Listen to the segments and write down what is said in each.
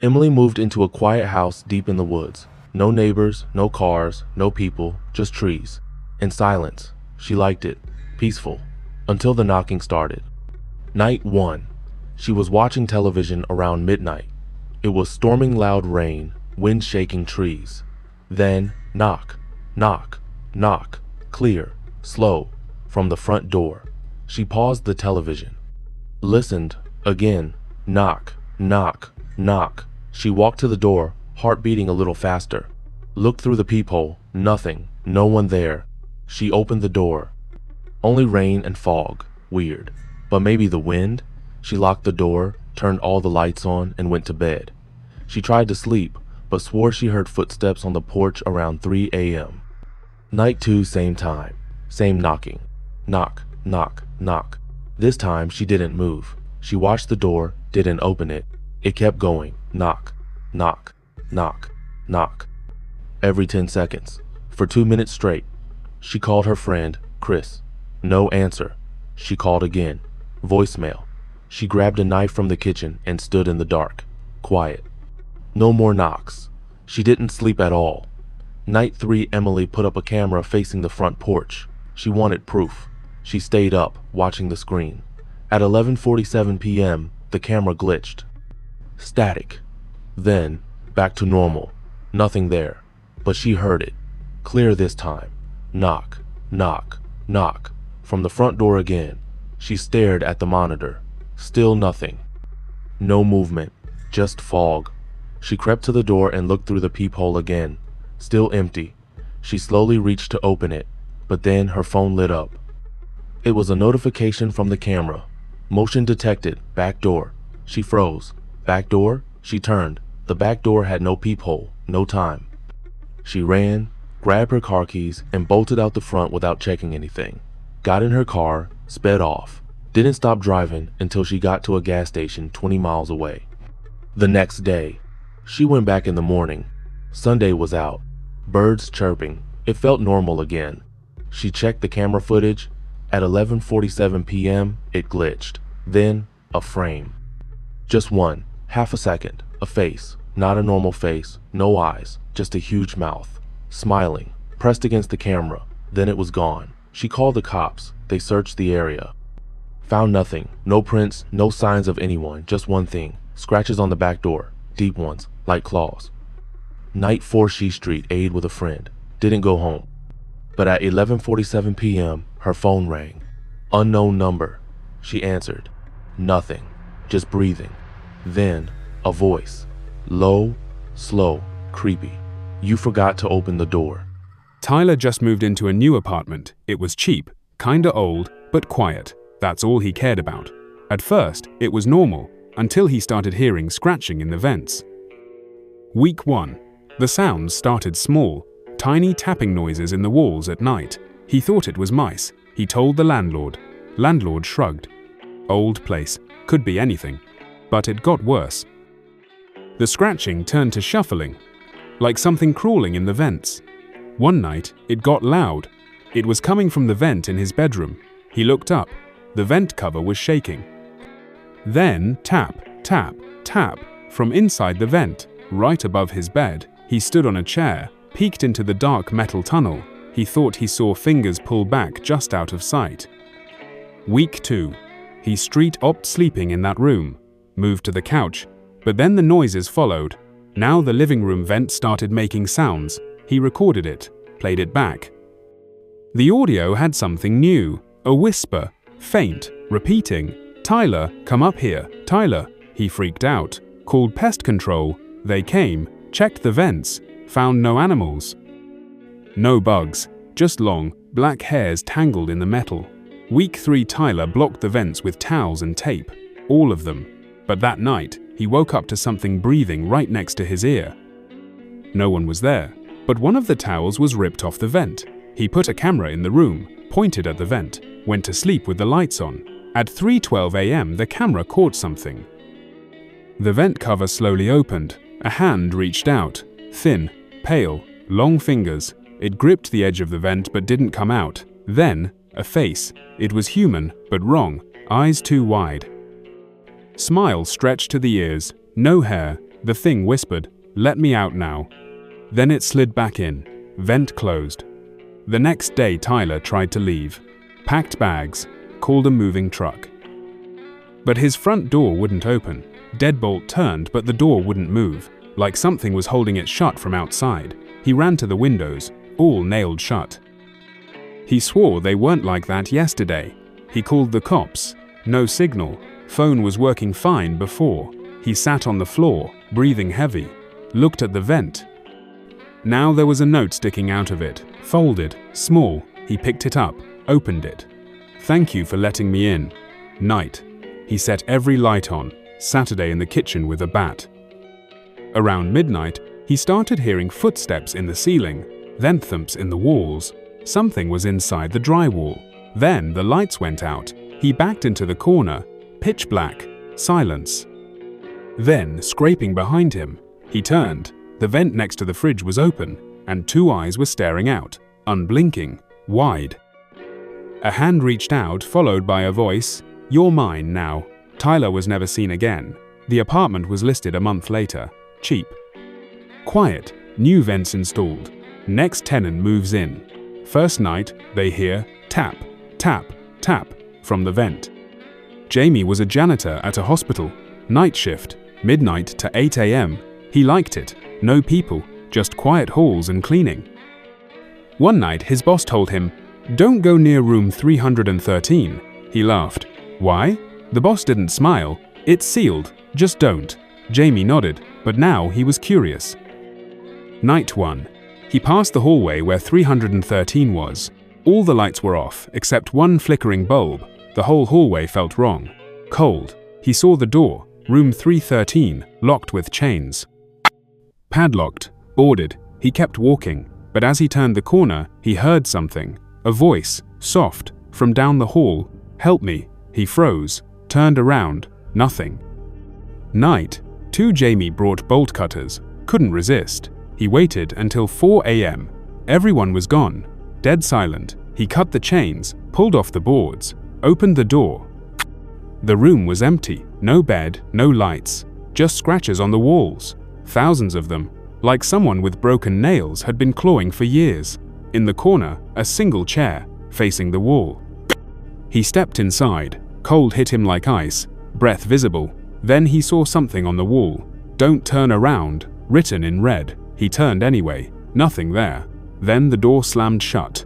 Emily moved into a quiet house deep in the woods. No neighbors, no cars, no people, just trees. And silence. She liked it. Peaceful. Until the knocking started. Night 1. She was watching television around midnight. It was storming loud rain, wind shaking trees. Then, knock, knock, knock, clear, slow, from the front door. She paused the television. Listened, again, knock, knock, knock. She walked to the door, heart beating a little faster. Looked through the peephole, nothing, no one there. She opened the door. Only rain and fog, weird. But maybe the wind? She locked the door, turned all the lights on, and went to bed. She tried to sleep, but swore she heard footsteps on the porch around 3 a.m. Night 2, same time, same knocking. Knock, knock, knock. This time she didn't move. She watched the door, didn't open it. It kept going. Knock, knock, knock, knock. Every 10 seconds. For 2 minutes straight. She called her friend, Chris. No answer. She called again. Voicemail. She grabbed a knife from the kitchen and stood in the dark. Quiet. No more knocks. She didn't sleep at all. Night 3, Emily put up a camera facing the front porch. She wanted proof. She stayed up, watching the screen. At 11:47 p.m., the camera glitched. Static. Then, back to normal. Nothing there. But she heard it. Clear this time. Knock, knock, knock. From the front door again. She stared at the monitor. Still nothing. No movement. Just fog. She crept to the door and looked through the peephole again. Still empty. She slowly reached to open it, but then her phone lit up. It was a notification from the camera. Motion detected. Back door. She froze. Back door? She turned. The back door had no peephole. No time. She ran, grabbed her car keys, and bolted out the front without checking anything. Got in her car, sped off. Didn't stop driving until she got to a gas station 20 miles away. The next day, she went back in the morning. Sunday was out. Birds chirping. It felt normal again. She checked the camera footage. At 11:47 p.m., it glitched. Then, a frame. Just one, half a second, a face. Not a normal face, no eyes, just a huge mouth. Smiling, pressed against the camera. Then it was gone. She called the cops. They searched the area. Found nothing. No prints, no signs of anyone. Just one thing. Scratches on the back door. Deep ones, like claws. Night 4, She Street, ate with a friend. Didn't go home. But at 11:47 p.m., her phone rang. Unknown number. She answered. Nothing. Just breathing. Then, a voice. Low, slow, creepy. You forgot to open the door. Tyler just moved into a new apartment. It was cheap, kinda old, but quiet. That's all he cared about. At first, it was normal, until he started hearing scratching in the vents. Week 1. The sounds started small, tiny tapping noises in the walls at night. He thought it was mice. He told the landlord. Landlord shrugged. Old place. Could be anything. But it got worse. The scratching turned to shuffling, like something crawling in the vents. One night, it got loud. It was coming from the vent in his bedroom. He looked up. The vent cover was shaking. Then, tap, tap, tap, from inside the vent, right above his bed. He stood on a chair, peeked into the dark metal tunnel. He thought he saw fingers pull back just out of sight. Week 2. He street-opped sleeping in that room. Moved to the couch, but then the noises followed. Now the living room vent started making sounds. He recorded it, played it back. The audio had something new, a whisper, faint, repeating, "Tyler, come up here, Tyler." He freaked out, called pest control. They came, checked the vents, found no animals. No bugs, just long, black hairs tangled in the metal. Week 3, Tyler blocked the vents with towels and tape, all of them. But that night, he woke up to something breathing right next to his ear. No one was there, but one of the towels was ripped off the vent. He put a camera in the room, pointed at the vent, went to sleep with the lights on. At 3:12 a.m., the camera caught something. The vent cover slowly opened. A hand reached out, thin, pale, long fingers. It gripped the edge of the vent but didn't come out. Then, a face. It was human, but wrong, eyes too wide. Smile stretched to the ears, no hair, The thing whispered, "Let me out now." Then it slid back in. Vent closed. The next day Tyler tried to leave. Packed bags, called a moving truck. But his front door wouldn't open. Deadbolt turned, but the door wouldn't move, like something was holding it shut from outside. He ran to the windows, all nailed shut. He swore they weren't like that yesterday. He called the cops. No signal. Phone was working fine before. He sat on the floor, breathing heavy. Looked at the vent. Now there was a note sticking out of it, folded, small. He picked it up, opened it. "Thank you for letting me in. Night." He set every light on, Saturday in the kitchen with a bat. Around midnight, he started hearing footsteps in the ceiling, then thumps in the walls. Something was inside the drywall. Then the lights went out. He backed into the corner. Pitch black. Silence. Then, scraping behind him, he turned. The vent next to the fridge was open, and two eyes were staring out, unblinking, wide. A hand reached out, followed by a voice, "You're mine now." Tyler was never seen again. The apartment was listed a month later. Cheap. Quiet. New vents installed. Next tenant moves in. First night, they hear tap, tap, tap from the vent. Jamie was a janitor at a hospital. Night shift, midnight to 8 a.m. He liked it. No people, just quiet halls and cleaning. One night, his boss told him, "Don't go near room 313. He laughed. "Why?" The boss didn't smile. "It's sealed. Just don't." Jamie nodded, but now he was curious. Night 1. He passed the hallway where 313 was. All the lights were off, except one flickering bulb. The whole hallway felt wrong. Cold. He saw the door, room 313, locked with chains. Padlocked, boarded. He kept walking, but as he turned the corner, he heard something. A voice, soft, from down the hall. "Help me." He froze, turned around, nothing. Night 2. Jamie brought bolt cutters. Couldn't resist. He waited until 4 a.m. Everyone was gone. Dead silent. He cut the chains, pulled off the boards, opened the door. The room was empty. No bed, no lights. Just scratches on the walls. Thousands of them. Like someone with broken nails had been clawing for years. In the corner, a single chair, facing the wall. He stepped inside. Cold hit him like ice. Breath visible. Then he saw something on the wall. "Don't turn around," written in red. He turned anyway. Nothing there. Then the door slammed shut.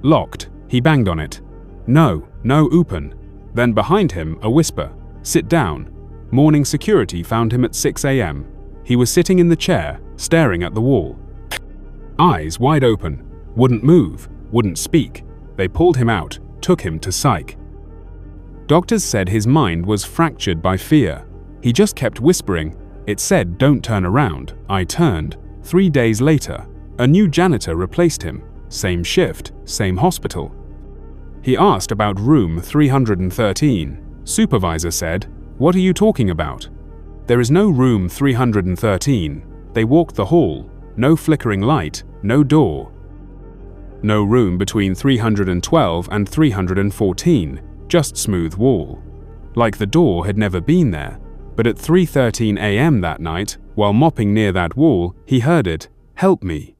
Locked. He banged on it. "No, no open." Then behind him, a whisper. "Sit down." Morning security found him at 6 a.m. He was sitting in the chair, staring at the wall. Eyes wide open. Wouldn't move. Wouldn't speak. They pulled him out, took him to psych. Doctors said his mind was fractured by fear. He just kept whispering. It said, "Don't turn around." I turned. 3 days later, a new janitor replaced him. Same shift, same hospital. He asked about room 313. Supervisor said, "What are you talking about?" "There is no room 313. They walked the hall. No flickering light, no door. No room between 312 and 314, just smooth wall. Like the door had never been there. But at 3:13 a.m. that night, while mopping near that wall, he heard it, "Help me."